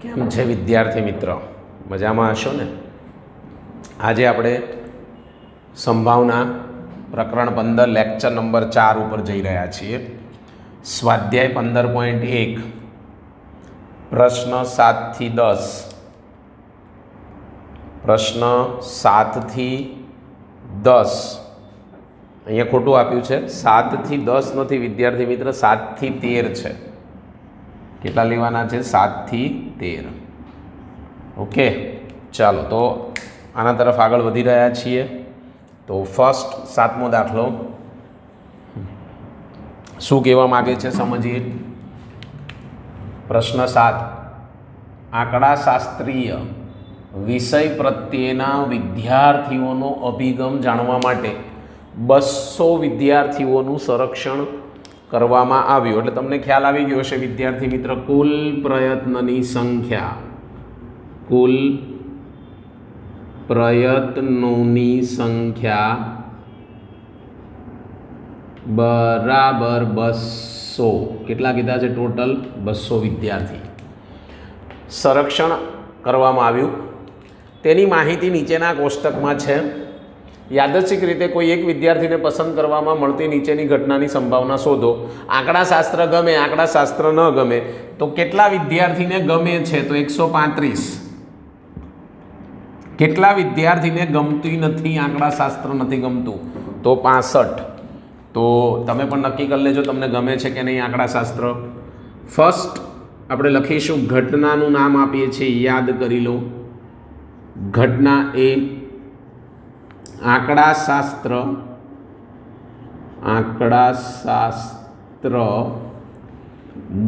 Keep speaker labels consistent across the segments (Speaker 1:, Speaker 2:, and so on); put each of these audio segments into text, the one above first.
Speaker 1: કેમ છે વિદ્યાર્થી મિત્રો? મજામાં હશો ને? આજે આપણે સંભાવના પ્રકરણ 15 લેક્ચર નંબર 4 ઉપર જઈ રહ્યા છીએ. સ્વાધ્યાય 15.1 પ્રશ્ન 7 થી 10. પ્રશ્ન 7 થી 10 અહીંયા ખોટું આપ્યું છે. 7 થી 10 નથી વિદ્યાર્થી મિત્ર, 7 થી 13 છે. કેટલા લેવાના છે? 7 થી 13. ઓકે, ચાલો તો આના તરફ આગળ વધી રહ્યા છીએ. તો ફર્સ્ટ 7મો દાખલો શું કહેવા માગે છે સમજીએ. પ્રશ્ન 7, આંકડાશાસ્ત્રીય વિષય પ્રત્યેના વિદ્યાર્થીઓનો અભિગમ જાણવા માટે 200 વિદ્યાર્થીઓનું સંરક્ષણ કરવામાં આવ્યું. એટલે તમને ખ્યાલ આવી ગયો હશે વિદ્યાર્થી મિત્ર, કુલ પ્રયત્નની સંખ્યા, કુલ પ્રયત્નોની સંખ્યા બરાબર 200. કેટલા કીધા છે? ટોટલ 200 વિદ્યાર્થી સંરક્ષણ કરવામાં આવ્યું. તેની માહિતી નીચેના કોષ્ટકમાં છે. યાદચ્છિક રીતે કોઈ એક વિદ્યાર્થીને પસંદ કરવામાં મળતી નીચેની ઘટનાની સંભાવના શોધો. આંકડાશાસ્ત્ર ગમે, આંકડાશાસ્ત્ર ન ગમે, તો કેટલા વિદ્યાર્થીને ગમે છે? તો 135. કેટલા વિદ્યાર્થીને ગમતી નથી, આંકડાશાસ્ત્ર નથી ગમતું? તો 65. તો તમે પણ નક્કી કરી લેજો તમને ગમે છે કે નહીં આંકડાશાસ્ત્ર. ફર્સ્ટ આપણે લખીશું, ઘટનાનું નામ આપીએ છીએ, યાદ કરી લો. ઘટના એ આંકડાશાસ્ત્ર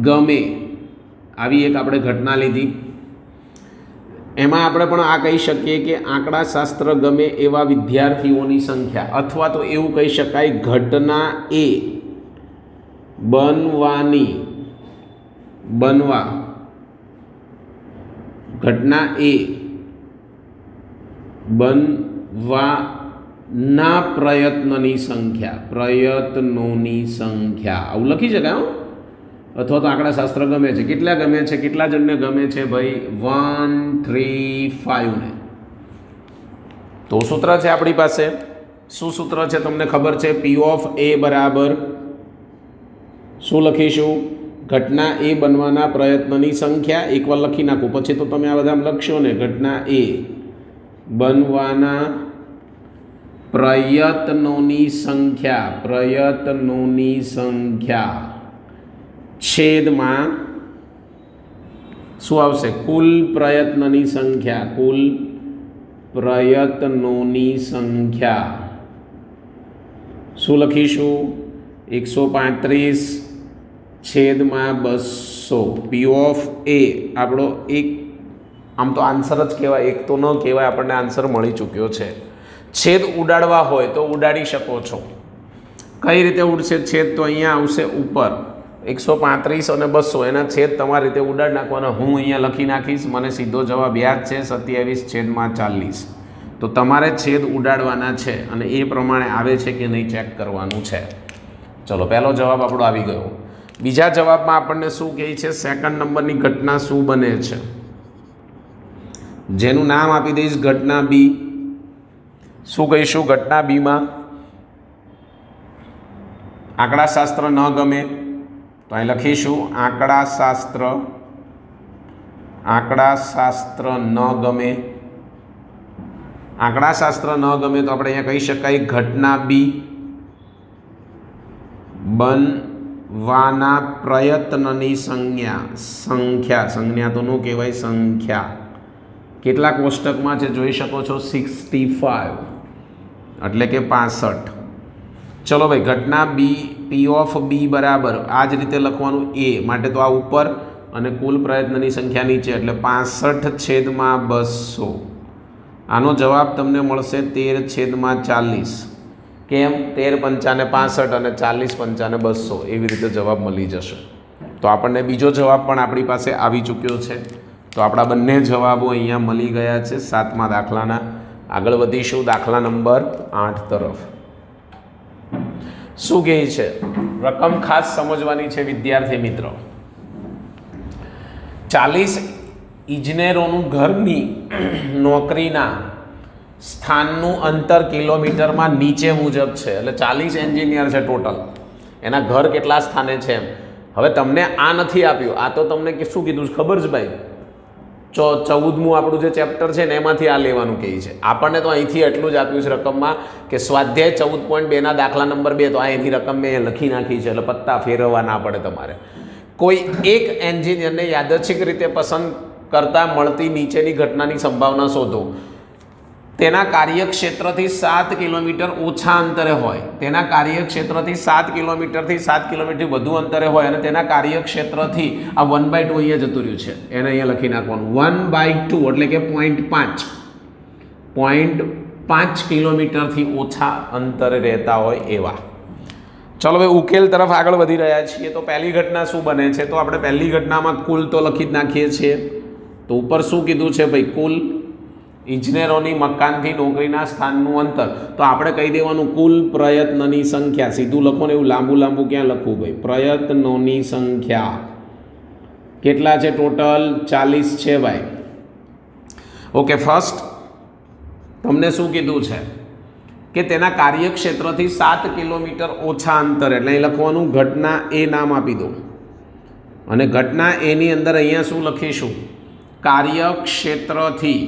Speaker 1: ગમે આવી એક આપણે ઘટના લીધી. એમાં આપણે પણ આ કહી શકીએ કે આંકડાશાસ્ત્ર ગમે એવા વિદ્યાર્થીઓની સંખ્યા, અથવા તો એવું કહી શકાય ઘટના એ ઘટના એ બનવાના પ્રયત્નોની સંખ્યા આવું લખી શકાય. અથવા તો આંકડાશાસ્ત્ર ગમે છે. કેટલા ગમે છે? કેટલા જણને ગમે છે ભાઈ? 1, 3, 5 ને. તો સૂત્ર છે આપણી પાસે. શું સૂત્ર છે તમને ખબર છે? P of A બરાબર શું લખીશું? ઘટના એ બનવાના પ્રયત્નની સંખ્યા. એકવાર લખી નાખું, પછી તો તમે આ બધા લખશો ને. ઘટના એ બનવાના પ્રયત્નોની સંખ્યા છેદમાં શું આવશે? કુલ પ્રયત્નની સંખ્યા. શું લખીશું? 135 છેદમાં 200. P of A આપણો એક, આમ તો આન્સર જ કહેવાય, એક તો ન કહેવાય, આપણને આન્સર મળી ચૂક્યો છે. છેદ ઉડાડવા હોય તો ઉડાડી શકો છો. કઈ રીતે ઉડશે છેદ? તો અહીંયા આવશે ઉપર 135 અને 200, એના છેદ તમારી રીતે ઉડાડી નાખવાના. હું અહીંયા લખી નાખીશ, મને સીધો જવાબ યાદ છે 27/40. તો તમારે છેદ ઉડાડવાના છે અને એ પ્રમાણે આવે છે કે નહીં ચેક કરવાનું છે. ચલો, પહેલો જવાબ આપણો આવી ગયો. બીજા જવાબમાં આપણને શું કહે છે? સેકન્ડ નંબરની ઘટના શું બને છે? જેનું નામ આપી દઈશ ઘટના બી. શું કહીશું ઘટના બીમાં? આંકડાશાસ્ત્ર ન ગમે તો અહીં લખીશું આંકડાશાસ્ત્ર ન ગમે. આંકડાશાસ્ત્ર ન ગમે તો આપણે અહીંયા કહી શકાય ઘટના બી બનવાના પ્રયત્નની સંખ્યા તો ન કહેવાય, સંખ્યા. કેટલા કોષ્ટકમાં છે જોઈ શકો છો? 65 એટલે કે 65. ચલો ભાઈ, ઘટના બી P of B બરાબર આ જ રીતે લખવાનું. એ માટે તો આ ઉપર અને કુલ પ્રયત્નની સંખ્યા નીચે, એટલે 65 છેદમાં 200. આનો જવાબ તમને મળશે 13/40. કેમ? 13 × 65 અને 40 × 200 એવી રીતે જવાબ મળી જશે. તો આપણને બીજો જવાબ પણ આપણી પાસે આવી ચૂક્યો છે. તો આપણા બંને જવાબો અહીંયા મળી ગયા છે 7મા દાખલાના. આગળ વધીશું દાખલા નંબર 8 તરફ. શું કહે છે? રકમ ખાસ સમજવાની છે વિદ્યાર્થી મિત્રો. 40 ઇજનેરોનું ઘરની નોકરીના સ્થાનનું અંતર કિલોમીટરમાં નીચે મુજબ છે, એટલે 40 એન્જિનિયર છે ટોટલ, એના ઘર કેટલા સ્થાને છે એમ. હવે તમને આ નથી આપ્યું, આ તો તમને શું કીધું ખબર છે ભાઈ, 14મું આપણું જે ચેપ્ટર છે ને એમાંથી આ લેવાનું કહે છે. આપણને તો અહીંથી એટલું જ આપ્યું છે રકમમાં કે સ્વાધ્યાય 14.2 દાખલા નંબર 2, તો આ એની રકમ મેં લખી નાખી છે, એટલે પત્તા ફેરવવા ના પડે તમારે. કોઈ એક એન્જિનિયરને યાદચ્છિક રીતે પસંદ કરતાં મળતી નીચેની ઘટનાની સંભાવના શોધો. તેના કાર્યક્ષેત્રથી 7 કિલોમીટર ઓછા અંતરે હોય, તેના કાર્યક્ષેત્રથી 7 કિલોમીટરથી 7 કિલોમીટર વધુ અંતરે હોય અને તેના કાર્યક્ષેત્રથી આ 1/2 અહીંયા જતું રહ્યું છે, એને અહીંયા લખી નાખવાનું. 1/2 એટલે કે 0.5 કિલોમીટરથી ઓછા અંતરે રહેતા હોય એવા. ચલો ભાઈ ઉકેલ તરફ આગળ વધી રહ્યા છીએ. તો પહેલી ઘટના શું બને છે, તો આપણે પહેલી ઘટનામાં કુલ તો લખી જ નાખીએ છીએ. તો ઉપર શું કીધું છે ભાઈ, કુલ ઇજનેરોની મકાનથી નોકરીના સ્થાનનું અંતર. તો આપણે કહી દેવાનું કુલ પ્રયત્નની સંખ્યા. સીધું લખો ને, એવું લાંબુ ક્યાં લખવું ભાઈ. પ્રયત્નોની સંખ્યા કેટલા છે ટોટલ? 40 છે ભાઈ. ઓકે, ફર્સ્ટ તમને શું કીધું છે કે તેના કાર્યક્ષેત્રથી 7 કિલોમીટર ઓછા અંતર, એટલે અહીં લખવાનું ઘટના એ નામ આપી દો. અને ઘટના એની અંદર અહીંયા શું લખીશું? કાર્યક્ષેત્રથી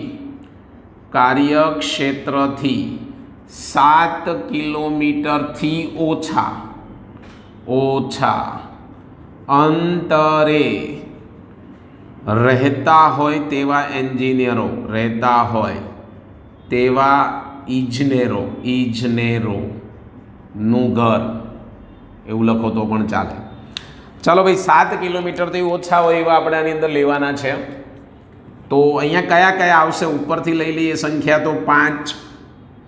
Speaker 1: 7 કિલોમીટરથી ઓછા અંતરે રહેતા હોય તેવા એન્જિનિયરો, રહેતા હોય તેવા ઇજનેરોનું ઘર, એવું લખો તો પણ ચાલે. ચાલો ભાઈ, 7 કિલોમીટરથી ઓછા હોય એવા આપણે આની અંદર લેવાના છે. તો અહીંયા કયા કયા આવશે ઉપરથી લઈ લઈએ સંખ્યા. તો 5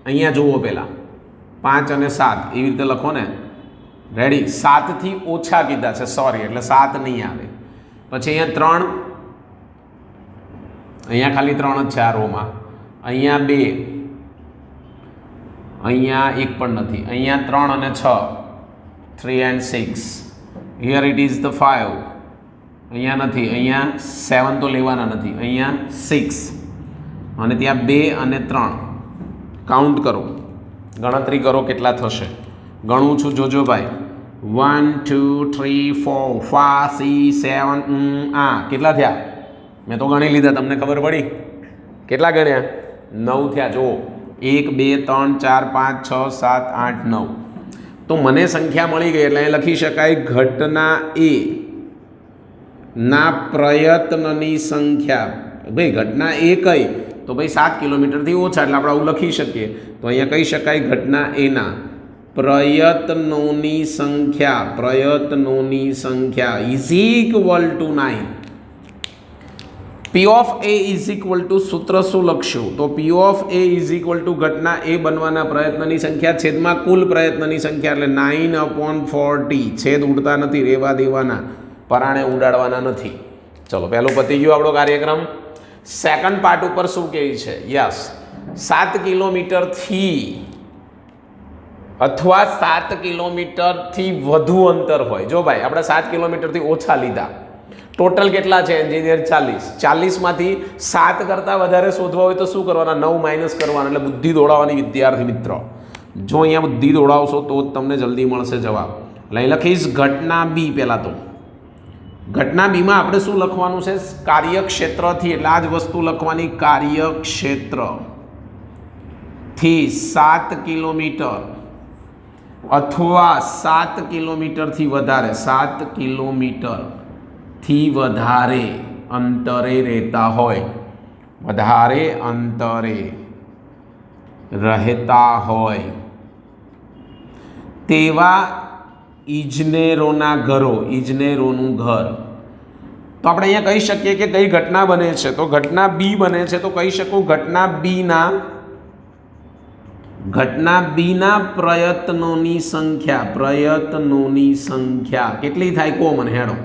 Speaker 1: અહીંયા જુઓ, પહેલાં 5 અને 7 એવી રીતે લખો ને. રેડી? 7થી ઓછા કીધા છે, સોરી, એટલે 7 નહીં આવે. પછી અહીંયા 3, અહીંયા ખાલી 3 જ છે આ રોમાં. અહીંયા 2, અહીંયા 1 પણ નથી. અહીંયા 3 અને 6, 3 and 6. Here it is the 5. અહીંયા નથી, અહીંયા 7 તો લેવાના નથી, અહીંયા 6 અને ત્યાં 2 અને 3. કાઉન્ટ કરો, ગણતરી કરો કેટલા થશે. ગણું છું, જોજો ભાઈ. 1 2 3 4 5 6 7. કેટલા થયા? મેં તો ગણી લીધા, તમને ખબર પડી? કેટલા ગણ્યા? 9 થયા. જુઓ, 1 2 3 4 5 6 7 8 9. તો મને સંખ્યા મળી ગઈ, એટલે અહીં લખી શકાય ઘટના એ ના પ્રયત્નની સંખ્યા. ભાઈ ઘટના એ કઈ? તો ભાઈ 7 કિલોમીટરથી ઓછા, એટલે આપણે આવું લખી શકીએ. તો અહીંયા કહી શકાય ઘટના એના પ્રયત્નોની સંખ્યા is equal two 9. P of A is equal two, સૂત્ર શું લખશું? તો P of A is equal to ઘટના એ બનવાના પ્રયત્નની સંખ્યા છેદમાં કુલ પ્રયત્નની સંખ્યા, એટલે 9/40. છેદ ઉડતા નથી, રહેવા દેવાના, પરાણે ઉડાડવાના નથી. ચલો, પહેલું પતી ગયું આપણો કાર્યક્રમ. સેકન્ડ પાર્ટ ઉપર શું કહે છે? યસ, 7 કિલોમીટરથી અથવા 7 કિલોમીટરથી વધુ અંતર હોય. જો ભાઈ આપણે 7 કિલોમીટરથી ઓછા લીધા, ટોટલ કેટલા છે એન્જિનિયર? 40. 40માંથી 7 કરતાં વધારે શોધવા હોય તો શું કરવાના? 9 માઇનસ કરવાના, એટલે બુદ્ધિ દોડાવવાની વિદ્યાર્થી મિત્રો. જો અહીંયા બુદ્ધિ દોડાવશો તો જ તમને જલ્દી મળશે જવાબ. એટલે અહીં લખીશ ઘટના બી. પહેલાં તો ઘટના બીમાં આપણે શું લખવાનું છે? કાર્યક્ષેત્રથી, એટલે આ જ વસ્તુ લખવાની. કાર્યક્ષેત્રથી 7 કિલોમીટર અથવા 7 કિલોમીટરથી વધારે, 7 કિલોમીટરથી વધારે અંતરે રહેતા હોય, વધારે અંતરે રહેતા હોય તેવા ઇજનેરોના ઘરો, ઇજનેરોનું ઘર. તો આપણે અહીંયા કહી શકીએ કે કઈ ઘટના બને છે? તો ઘટના બી બને છે. તો કહી શકું ઘટના બીના પ્રયત્નોની સંખ્યા કેટલી થાય? કો મને હેડો.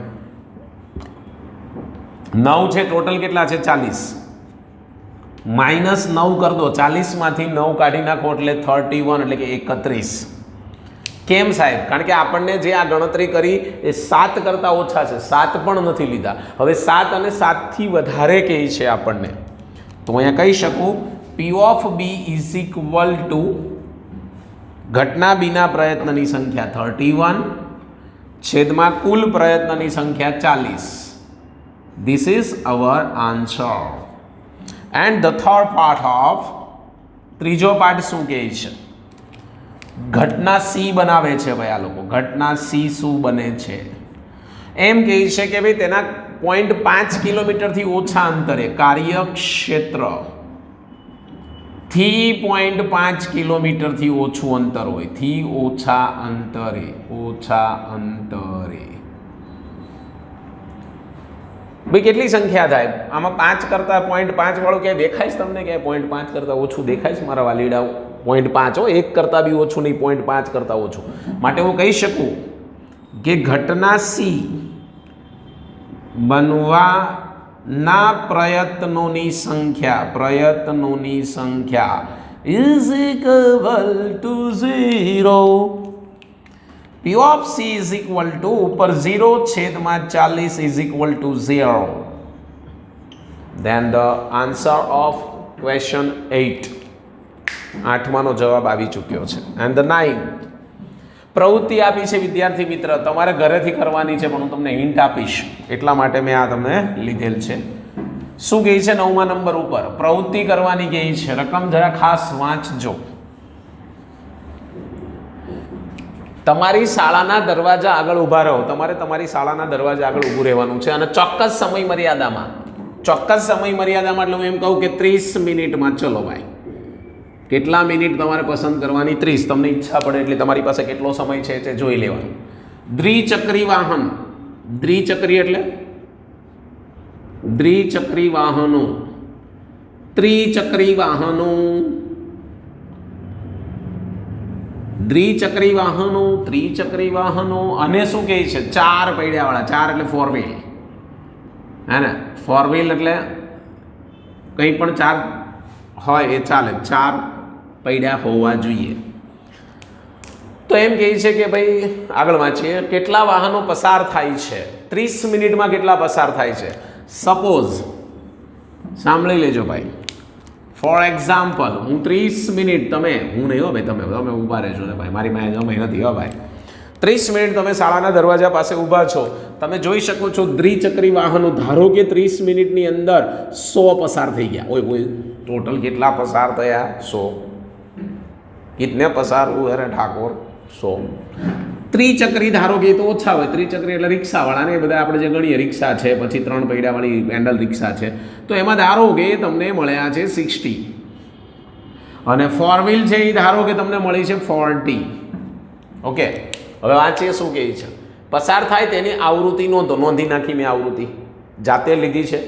Speaker 1: 9 છે ટોટલ, કેટલા છે? 40. -9 કર દો, 40માંથી 9 કાઢી નાખો એટલે 31, એટલે કે 31. કેમ સાહેબ? કારણ કે આપણને જે આ ગણતરી કરી એ 7 કરતાં ઓછા છે, 7 પણ નથી લીધા. હવે 7 અને 7થી વધારે કહે છે આપણને, તો અહીંયા કહી શકું P of B is equal to ઘટના બીના પ્રયત્નની સંખ્યા 31 છેદમાં કુલ પ્રયત્નની સંખ્યા 40. This is our answer. And the third part of, ત્રીજો પાર્ટ શું કહે છે? ઘટના સી બનાવે છે ભાઈ આ લોકો. ઘટના સી શું બને છે? એમ કહે છે કે ભાઈ તેના 0.5 કિલોમીટરથી ઓછા અંતરે કાર્યક્ષેત્ર થી 0.5 કિલોમીટરથી ઓછું અંતર હોય, થી ઓછા અંતરે ભાઈ કેટલી સંખ્યા થાય આમાં? 5 કરતાં 0.5 વાળું ક્યાંય દેખાય છે તમને? ક્યાંય 0.5 કરતાં ઓછું દેખાય છે મારા વાલીડાઓ? 0.5 હો, 1 કરતાં બી ઓછું નહીં, 0.5 કરતાં ઓછું. માટે હું કહી શકું કે ઘટના સી બનવાના પ્રયત્નોની સંખ્યા is equal two 0. P of C is equal to ઉપર 0 છેદમાં 40 is equal to 0. Then the answer of question 8. 8માનો જવાબ આવી ચૂક્યો છે. And the 9. પ્રવૃત્તિ આપી છે વિદ્યાર્થી મિત્ર, તમારે ઘરેથી કરવાની છે, પણ હું તમને હિન્ટ આપીશ એટલા માટે મેં આ તમને લીધેલ છે. શું કહે છે 9મા નંબર ઉપર? પ્રવૃત્તિ કરવાની કહે છે. રકમ જરા ખાસ વાંચજો. તમારી શાળાના દરવાજા આગળ ઊભા રહો. તમારે તમારી શાળાના દરવાજા આગળ ઊભું રહેવાનું છે અને ચોક્કસ સમય મર્યાદામાં એટલે હું એમ કહું કે 30 મિનિટમાં. ચલો ભાઈ, કેટલા મિનિટ તમારે પસંદ કરવાની? 30. તમને ઈચ્છા પડે એટલે તમારી પાસે કેટલો સમય છે તે જોઈ લેવાનું. દ્વિચક્રી વાહન, દ્વિચક્રી એટલે દ્વિચક્રી વાહનો, ત્રિચક્રી વાહનો, દ્વિચક્રી વાહનો, ત્રિચક્રી વાહનો અને શું કહે છે? 4 પૈડાવાળા. 4 એટલે 4 વ્હીલ, હે ને? 4 વ્હીલ એટલે કંઈ પણ 4 હોય એ ચાલે, 4 પૈડા હોવા જોઈએ. તો એમ કહે છે કે ભાઈ આગળ વાંચીએ, કેટલા વાહનો પસાર થાય છે 30 મિનિટમાં? કેટલા પસાર થાય છે? સપોઝ સાંભળી લેજો ભાઈ, ફોર એક્ઝામ્પલ હું 30 મિનિટ, હું નહીં હો ભાઈ, તમે ઊભા રહેજો ને ભાઈ, મારી માય તમે નથી હો ભાઈ. 30 મિનિટ તમે શાળાના દરવાજા પાસે ઊભા છો, તમે જોઈ શકો છો દ્વિચક્રી વાહનો. ધારો કે 30 મિનિટની અંદર 100 પસાર થઈ ગયા. ઓય ટોટલ કેટલા પસાર થયા? 100. કિતને પસાર હુએ રે ઠાકોર? 100. ત્રિચક્રી ધારો કે તો ઓછા હોય. ત્રિચક્રી એટલે રિક્ષાવાળા ને એ બધા આપણે જે ગણીએ, રિક્ષા છે, પછી 3 પૈડાવાળી પેન્ડલ રિક્ષા છે, તો એમાં ધારો કે તમને મળ્યા છે 60 અને 4 વ્હીલ છે એ ધારો કે તમને મળી છે 40. ઓકે, હવે વાંચીએ શું કહે છે. પસાર થાય તેની આવૃત્તિ નોંધી નાખી મેં. આવૃત્તિ જાતે લીધી છે.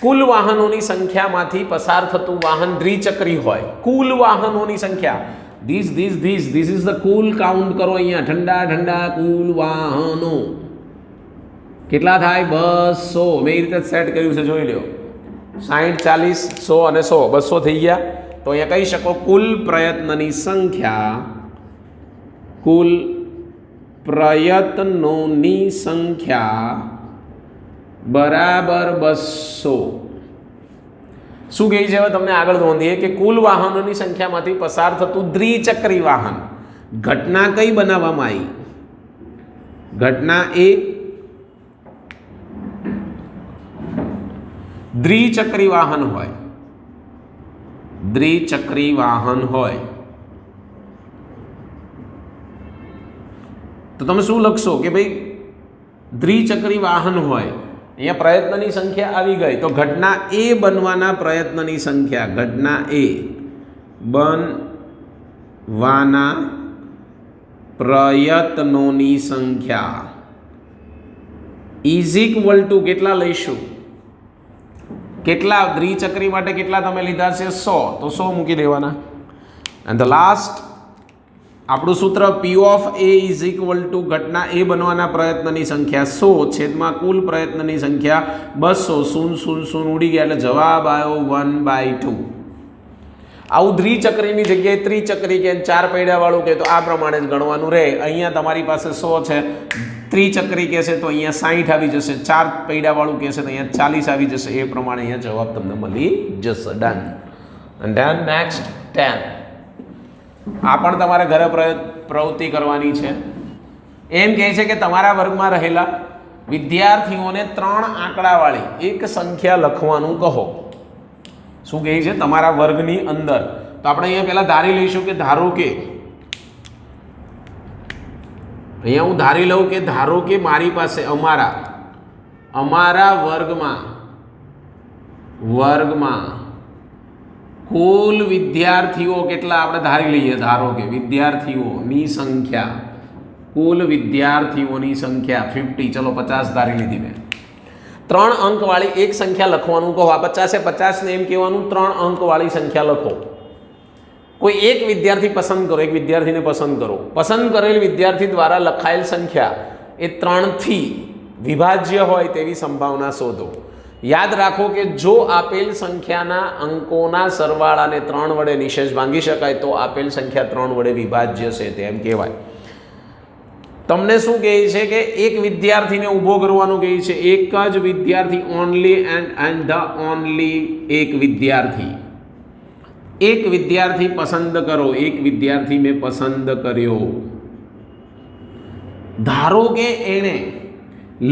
Speaker 1: કુલ વાહનોની સંખ્યામાંથી પસાર થતું વાહન દ્વિચક્રી હોય. કુલ વાહનોની સંખ્યા, this is the cool count કરો અહીંયા. ઠંડા કુલ વાહનો કેટલા થાય? 200. મેં એ રીતે સેટ કર્યું છે, જોઈ લો. 60, 40, 100 અને 100, 200 થઈ ગયા. તો અહીંયા કહી શકો કુલ પ્રયત્નોની સંખ્યા બરાબર 200. શું કહે છે? હવે તમને આગળ નોંધીએ કે કુલ વાહનોની સંખ્યામાંથી પસાર થતું દ્વિચક્રી વાહન. ઘટના કઈ બનાવવામાં આવી? ઘટના એ દ્વિચક્રી વાહન હોય. દ્વિચક્રી વાહન હોય તો તમે શું લખશો કે ભાઈ દ્વિચક્રી વાહન હોય. અહીંયા પ્રયત્નની સંખ્યા આવી ગઈ, તો ઘટના એ બનવાના પ્રયત્નની સંખ્યા, ઘટના એ બનવાના પ્રયત્નોની સંખ્યા ઇઝ ઇક્વલ ટુ કેટલા લઈશું? કેટલા દ્વિચક્રી માટે કેટલા તમે લીધા છે? 100, તો 100 મૂકી દેવાના. એન્ડ ધ લાસ્ટ આપણું સૂત્ર P of A is equal to ઘટના એ બનવાના પ્રયત્નની સંખ્યા 100 છેદમાં કુલ પ્રયત્નની સંખ્યા 200. 0 0 0 ઉડી ગયા એટલે જવાબ આવ્યો 1/2. આવું દ્વિચક્રીની જગ્યાએ ત્રિચક્રી કે 4 પૈડાવાળું કે તો આ પ્રમાણે જ ગણવાનું રહે. અહીંયા તમારી પાસે 100 છે, ત્રિચક્રી કહેશે તો અહીંયા 60 આવી જશે, 4 પૈડાવાળું કહેશે તો અહીંયા 40 આવી જશે. એ પ્રમાણે અહીંયા જવાબ તમને મળી જશે. ડન. અને ધેન નેક્સ્ટ 10. આ પણ તમારે ઘરે પ્રવૃત્તિ કરવાની છે. એમ કહે છે કે તમારા વર્ગમાં રહેલા વિદ્યાર્થીઓને 3 આંકડાવાળી એક સંખ્યા લખવાનું કહો. શું કહે છે? તમારા વર્ગની અંદર. તો આપણે અહીંયા પહેલા ધારી લઈશું કે ધારો કે અહીંયા હું ધારી લઉં કે ધારો કે મારી પાસે અમારા વર્ગમાં કુલ વિદ્યાર્થીઓ કેટલા આપણે ધારી લઈએ. ધારો કે વિદ્યાર્થીઓની સંખ્યા, કુલ વિદ્યાર્થીઓની સંખ્યા 50. ચલો 50 ધારી લીધી મેં. 3 અંકવાળી એક સંખ્યા લખવાનું કહો. આ 50 ને એમ કહેવાનું 3 અંકવાળી સંખ્યા લખો. કોઈ એક વિદ્યાર્થી પસંદ કરો, એક વિદ્યાર્થીને પસંદ કરો. પસંદ કરેલ વિદ્યાર્થી દ્વારા લખાયેલ સંખ્યા એ 3 થી વિભાજ્ય હોય તેવી સંભાવના શોધો. યાદ રાખો કે જો આપેલ સંખ્યાના અંકોના સરવાળાને 3 વડે નિશેષ ભાંગી શકાય તો આપેલ સંખ્યા 3 વડે વિભાજ્ય છે તેમ કહેવાય. તમને શું કહે છે કે એક વિદ્યાર્થીને ઊભો કરવાનું કહે છે. એક જ વિદ્યાર્થી, ઓનલી એન્ડ ધ ઓનલી એક વિદ્યાર્થી. એક વિદ્યાર્થી પસંદ કરો. એક વિદ્યાર્થી મેં પસંદ કર્યો. ધારો કે એણે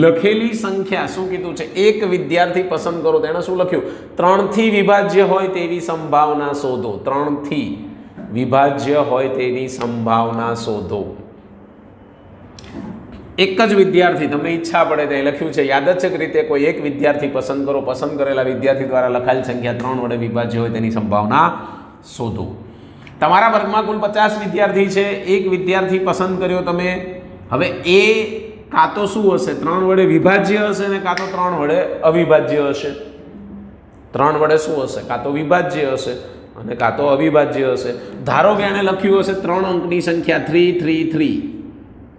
Speaker 1: લખેલી સંખ્યા શું કીધું છે? એક વિદ્યાર્થી પસંદ કરો. તેણે શું લખ્યું? 3 થી વિભાજ્ય હોય તેવી સંભાવના શોધો. 3 થી વિભાજ્ય હોય તેવી સંભાવના શોધો. એક જ વિદ્યાર્થી, તમને ઈચ્છા પડે તે લખ્યું છે. યાદચ્છિક રીતે કોઈ એક વિદ્યાર્થી પસંદ કરો. પસંદ કરેલા વિદ્યાર્થી દ્વારા લખાયેલ સંખ્યા 3 વડે વિભાજ્ય હોય તેની સંભાવના શોધો. તમારા વર્ગમાં કુલ 50 વિદ્યાર્થી છે. એક વિદ્યાર્થી પસંદ કર્યો તમે. હવે એ કાં તો શું હશે? 3 વડે વિભાજ્ય હશે ને કાં તો 3 વડે અવિભાજ્ય હશે. 3 વડે શું હશે? કાં તો વિભાજ્ય હશે અને કાં તો અવિભાજ્ય હશે. ધારો કે એણે લખ્યું હશે 3 અંકની સંખ્યા 333.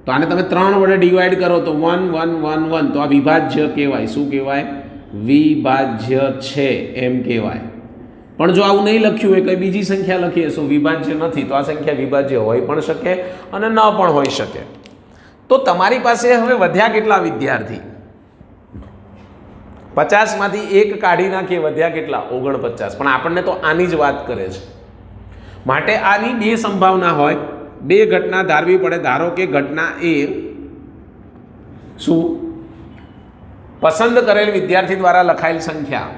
Speaker 1: તો આને તમે 3 વડે ડિવાઈડ કરો તો 1 1 1 1. તો આ વિભાજ્ય કહેવાય. શું કહેવાય? વિભાજ્ય છે એમ કહેવાય. પણ જો આવું નહીં લખ્યું હોય, કંઈ બીજી સંખ્યા લખી હશે વિભાજ્ય નથી, તો આ સંખ્યા વિભાજ્ય હોઈ પણ શકે અને ન પણ હોઈ શકે. તો તમારી પાસે હવે વધ્યા કેટલા વિદ્યાર્થી? 50 માંથી એક કાઢી નાખીએ, વધ્યા કેટલા? 49. પણ આપણને તો આની જ વાત કરે છે. માટે આની 2 સંભાવના હોય, 2 ઘટના ધારવી પડે. ધારો કે ઘટના એ શું? પસંદ કરેલ વિદ્યાર્થી દ્વારા લખાયેલ સંખ્યા,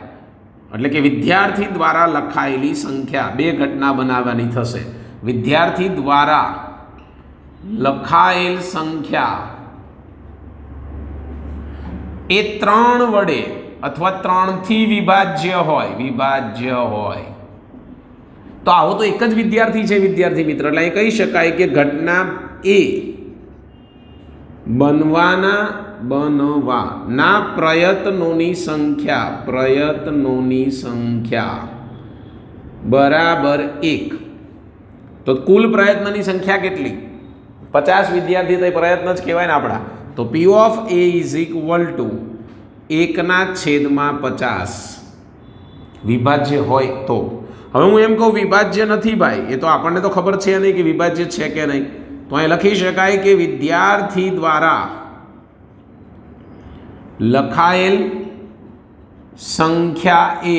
Speaker 1: એટલે કે વિદ્યાર્થી દ્વારા લખાયેલી સંખ્યા. 2 ઘટના બનાવવાની થશે. વિદ્યાર્થી દ્વારા લખાયેલ સંખ્યા એ 3 વડે અથવા 3 થી વિભાજ્ય હોય. તો આવો તો એક જ વિદ્યાર્થી છે વિદ્યાર્થી મિત્ર. એટલે એ કહી શકાય કે ઘટના એ બનવાના પ્રયત્નોની સંખ્યા બરાબર 1. તો કુલ પ્રયત્નની સંખ્યા કેટલી? 50 વિદ્યાર્થી તો પ્રયત્ન જ કહેવાય ને આપણા. તો P of A is equal to 1/50 વિભાજ્ય હોય તો. હવે હું એમ કહું વિભાજ્ય નથી ભાઈ, એ તો આપણને તો ખબર છે નહીં કે વિભાજ્ય છે કે નહીં. તો અહીં લખી શકાય કે વિદ્યાર્થી દ્વારા લખાયેલ સંખ્યા એ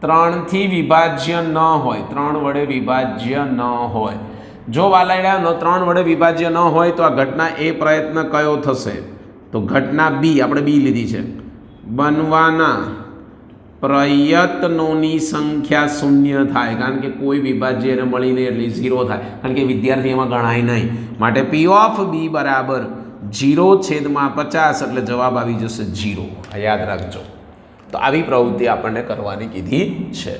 Speaker 1: 3 થી વિભાજ્ય ન હોય, 3 વડે વિભાજ્ય ન હોય. જો વાલાયડા 3 વડે વિભાજ્ય ન હોય તો આ ઘટના એ પ્રયત્ન કયો થશે? તો ઘટના બી, આપણે બી લીધી છે. બનવાના પ્રયત્નોની સંખ્યા 0 થાય, કારણ કે કોઈ વિભાજ્ય એને મળી નહીં એટલે 0 થાય, કારણ કે વિદ્યાર્થી એમાં ગણાય નહીં. માટે P of B બરાબર 0/50 એટલે જવાબ આવી જશે 0. આ યાદ રાખજો. તો આવી પ્રવૃત્તિ આપણને કરવાની કીધી છે.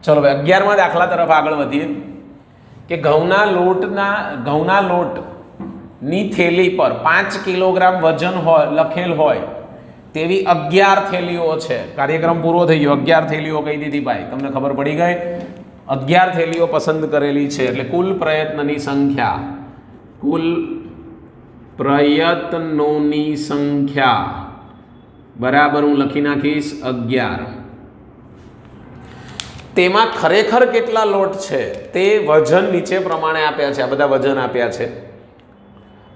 Speaker 1: ચલો ભાઈ 11મા દાખલા તરફ આગળ વધીએ કે ઘઉંના લોટની થેલી પર 5 કિલોગ્રામ વજન લખેલ હોય તેવી 11 થેલીઓ છે. કાર્યક્રમ પૂરો થઈ ગયો. 11 થેલીઓ કહી દીધી ભાઈ, તમને ખબર પડી ગઈ. 11 થેલીઓ પસંદ કરેલી છે એટલે કુલ પ્રયત્નોની સંખ્યા બરાબર હું લખી નાખીશ 11. તેમાં ખરેખર કેટલા લોટ છે તે વજન નીચે પ્રમાણે આપ્યા છે. આ બધા વજન આપ્યા છે.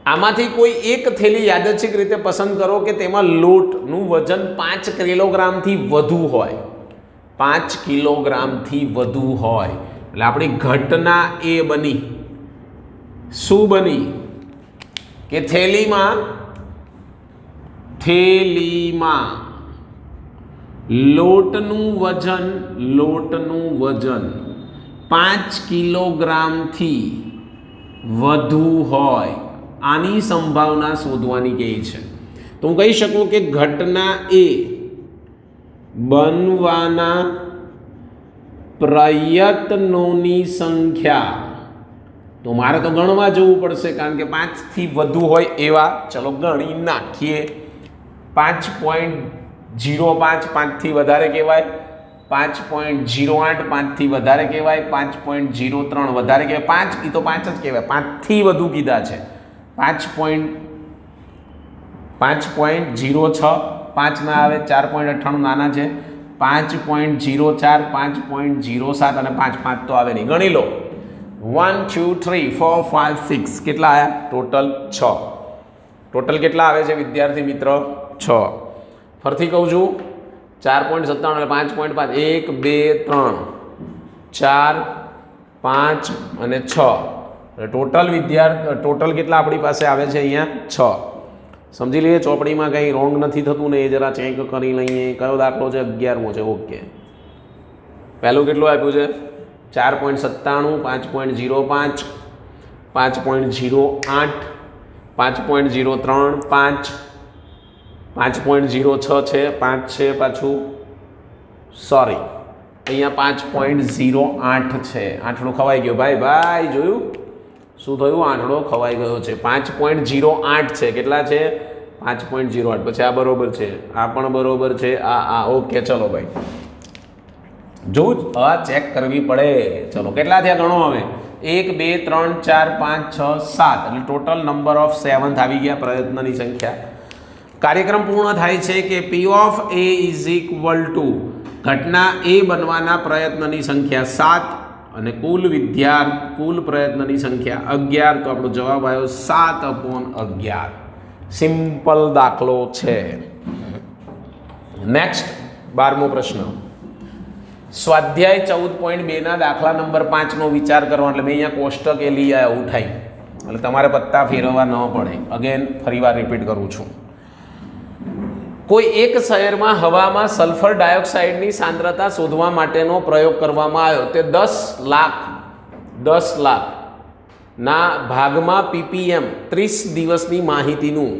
Speaker 1: આમાંથી કોઈ એક થેલી યાદચ્છિક રીતે પસંદ કરો કે તેમાં લોટનું વજન 5 કિલોગ્રામથી વધુ હોય. 5 કિલોગ્રામથી વધુ હોય એટલે આપણી ઘટના એ બની. શું બની કે થેલીમાં લોટનું વજન 5 કિલોગ્રામથી વધુ હોય. આની સંભાવના શોધવાની કહે છે. તો હું કહી શકું કે ઘટના એ બનવાના પ્રયત્નોની સંખ્યા, તો મારે તો ગણવા જવું પડશે કારણ કે 5 થી વધુ હોય એવા. ચલો ગણી નાખીએ. 5.05 5 થી વધારે કહેવાય, 5.08 5 થી વધારે કહેવાય, 5.03 વધારે કહેવાય, 5 એ તો 5 જ કહેવાય. 5 થી વધુ કીધા છે. 5.06 5 ના આવે, 4.98 નાના છે, 5.04 5.07 અને 5 તો આવે નહીં. ગણી લો. 1 2 3 4 5 6 કેટલા આવ્યા? ટોટલ 6. ટોટલ કેટલા આવે છે વિદ્યાર્થી મિત્રો? 6. ફરીથી કહું છું, 4.97 એટલે 5.5 1 2 3 4 5 અને 6 ટોટલ કેટલા આપણી પાસે આવે છે અહીંયા? 6. સમજી લઈએ ચોપડીમાં કંઈ રોંગ નથી થતું ને એ જરા ચેક કરી લઈએ. કયો દાખલો છે? 11મો છે. ઓકે. પહેલું કેટલું આપ્યું છે? 4.97 5.05 5.08 5.03 5 5.06 છે, 5 છે પાછું, સોરી અહીંયા 5.08 છે. આંઠડો ખવાઈ ગયો ભાઈ. જોયું શું થયું? આંઠડો ખવાઈ ગયો છે. 5.08 છે. કેટલા છે? 5.08. પછી આ બરોબર છે, આ પણ બરોબર છે, આ ઓકે. ચલો ભાઈ, જોઉં આ ચેક કરવી પડે. ચલો કેટલા થયા ગણો હવે. 1 2 3 4 5 6 7 એટલે ટોટલ નંબર ઓફ 7 આવી ગયા પ્રયત્નની સંખ્યા. કાર્યક્રમ પૂર્ણ થાય છે કે P of A is equal to ઘટના એ બનવાના પ્રયત્નની સંખ્યા 7 અને કુલ પ્રયત્નની સંખ્યા 11. તો આપણો જવાબ આવ્યો 7/11. સિમ્પલ દાખલો છે. નેક્સ્ટ 12મો પ્રશ્ન. સ્વાધ્યાય 14.2 ના દાખલા નંબર 5 નો વિચાર કરો. એટલે મેં અહીંયા કોષ્ટક એ લઈ આવ્યા ઉઠાઈ, એટલે તમારે પત્તા ફેરવવા ન પડે. અગેન ફરીવાર રિપીટ કરું છું. કોઈ એક શહેરમાં હવામાં સલ્ફર ડાયોક્સાઇડની સાંદ્રતા શોધવા માટેનો પ્રયોગ કરવામાં આવ્યો. તે 10 લાખ ના ભાગમાં ppm 30 દિવસની માહિતીનું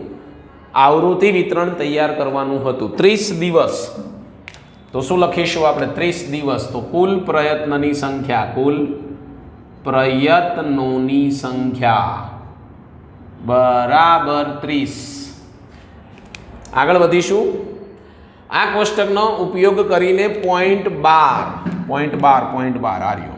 Speaker 1: આવૃત્તિ વિતરણ તૈયાર કરવાનું હતું. 30 દિવસ. તો શું લખીશું આપણે? 30 દિવસ. તો કુલ પ્રયત્નોની સંખ્યા બરાબર 30. આગળ વધીશું. આ કોષ્ટકનો ઉપયોગ કરીને પોઈન્ટ 12 આર્યો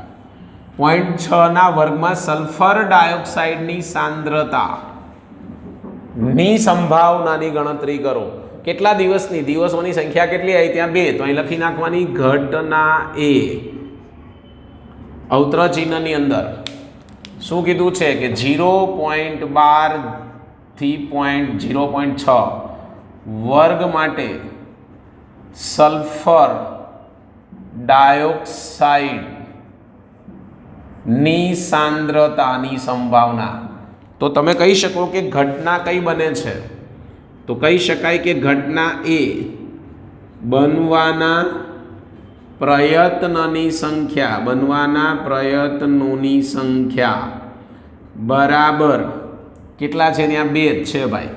Speaker 1: 0.6 ના વર્ગમાં સલ્ફર ડાયોક્સાઇડની સાંદ્રતાની સંભાવનાની ગણતરી કરો. કેટલા દિવસની? દિવસોની સંખ્યા કેટલી આવી? ત્યાં 2. તો અહીં લખી નાખવાની ઘટના એ. અવતરણ ચિહ્નની અંદર શું કીધું છે કે 0.12 થી 0.6 વર્ગ માટે સલ્ફર ડાયોક્સાઇડની સાંદ્રતાની સંભાવના. તો તમે કહી શકો કે ઘટના કઈ બને છે? તો કહી શકાય કે ઘટના એ બનવાના પ્રયત્નોની સંખ્યા બરાબર કેટલા છે? ત્યાં 2 જ છે ભાઈ.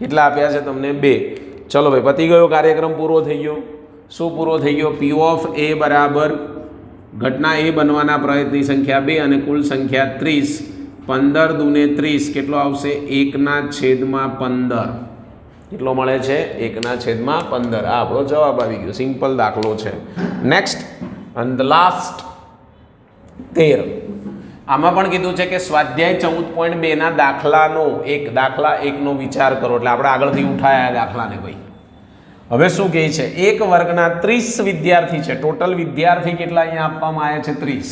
Speaker 1: કેટલા આપ્યા છે તમને? 2. ચલો ભાઈ, પતી ગયો. કાર્યક્રમ પૂરો થઈ ગયો. શું પૂરો થઈ ગયો? P of A બરાબર ઘટના એ બનવાના પ્રયત્નની સંખ્યા 2 અને કુલ સંખ્યા 30. 15 દુને 30 કેટલો આવશે? 1/15. કેટલો મળે છે? 1/15. આ આપણો જવાબ આવી ગયો. સિમ્પલ દાખલો છે. નેક્સ્ટ અને ધ લાસ્ટ 13. આમાં પણ કીધું છે કે સ્વાધ્યાય 14.2 ના દાખલા 1 નો વિચાર કરો. એટલે આપણે આગળથી ઉઠાયા દાખલાને ભાઈ. હવે શું કહે છે, એક વર્ગના 30 વિદ્યાર્થી છે. ટોટલ વિદ્યાર્થી કેટલા અહીંયા આપવામાં આવ્યા છે? 30.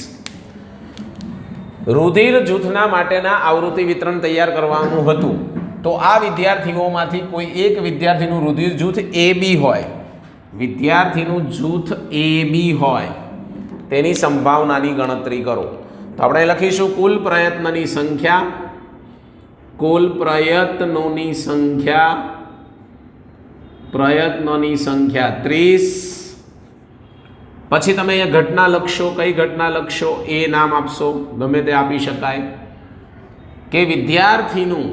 Speaker 1: રુધિર જૂથના માટેના આવૃત્તિ વિતરણ તૈયાર કરવાનું હતું. તો આ વિદ્યાર્થીઓમાંથી કોઈ એક વિદ્યાર્થીનું રુધિર જૂથ AB હોય, વિદ્યાર્થીનું જૂથ AB હોય, તેની સંભાવનાની ગણતરી કરો. તો આપણે લખીશું કુલ પ્રયત્નની સંખ્યા, કુલ પ્રયત્નોની સંખ્યા 30. પછી તમે અહીંયા ઘટના લખશો. કઈ ઘટના લખશો? એ નામ આપશો, ગમે તે આપી શકાય. કે વિદ્યાર્થીનું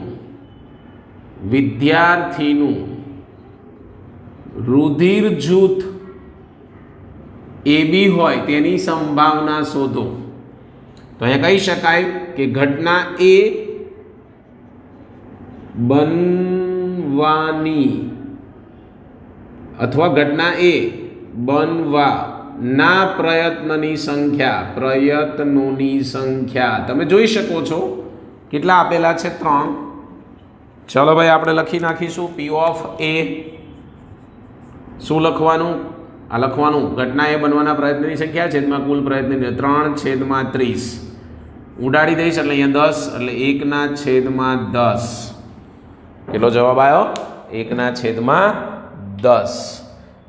Speaker 1: રુધિર જૂથ AB હોય તેની સંભાવના શોધો. તો અહીંયા કહી શકાય કે ઘટના A બનવાની અથવા ઘટના A બનવાના પ્રયત્નોની સંખ્યા તમે જોઈ શકો છો કેટલા આપેલા છે? 3. ચલો ભાઈ આપણે લખી નાખીશું P ઓફ A. શું લખવાનું? આ લખવાનું ઘટના એ બનવાના પ્રયત્નની સંખ્યા છેદમાં કુલ પ્રયત્નની 3/30. ઉડાડી દઈશ એટલે અહીંયા 10 એટલે 1/10. કેટલો જવાબ આવ્યો? 1/10.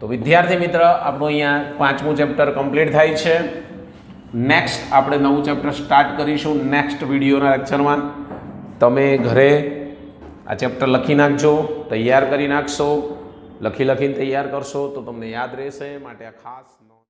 Speaker 1: તો વિદ્યાર્થી મિત્ર આપણું અહીંયા 5મું ચેપ્ટર કમ્પ્લીટ થાય છે. નેક્સ્ટ આપણે નવું ચેપ્ટર સ્ટાર્ટ કરીશું નેક્સ્ટ વિડીયોના લેક્ચરમાં. તમે ઘરે આ ચેપ્ટર લખી નાખજો, તૈયાર કરી નાખશો. લખીને તૈયાર કરશો તો તમને યાદ રહેશે. માટે આ ખાસ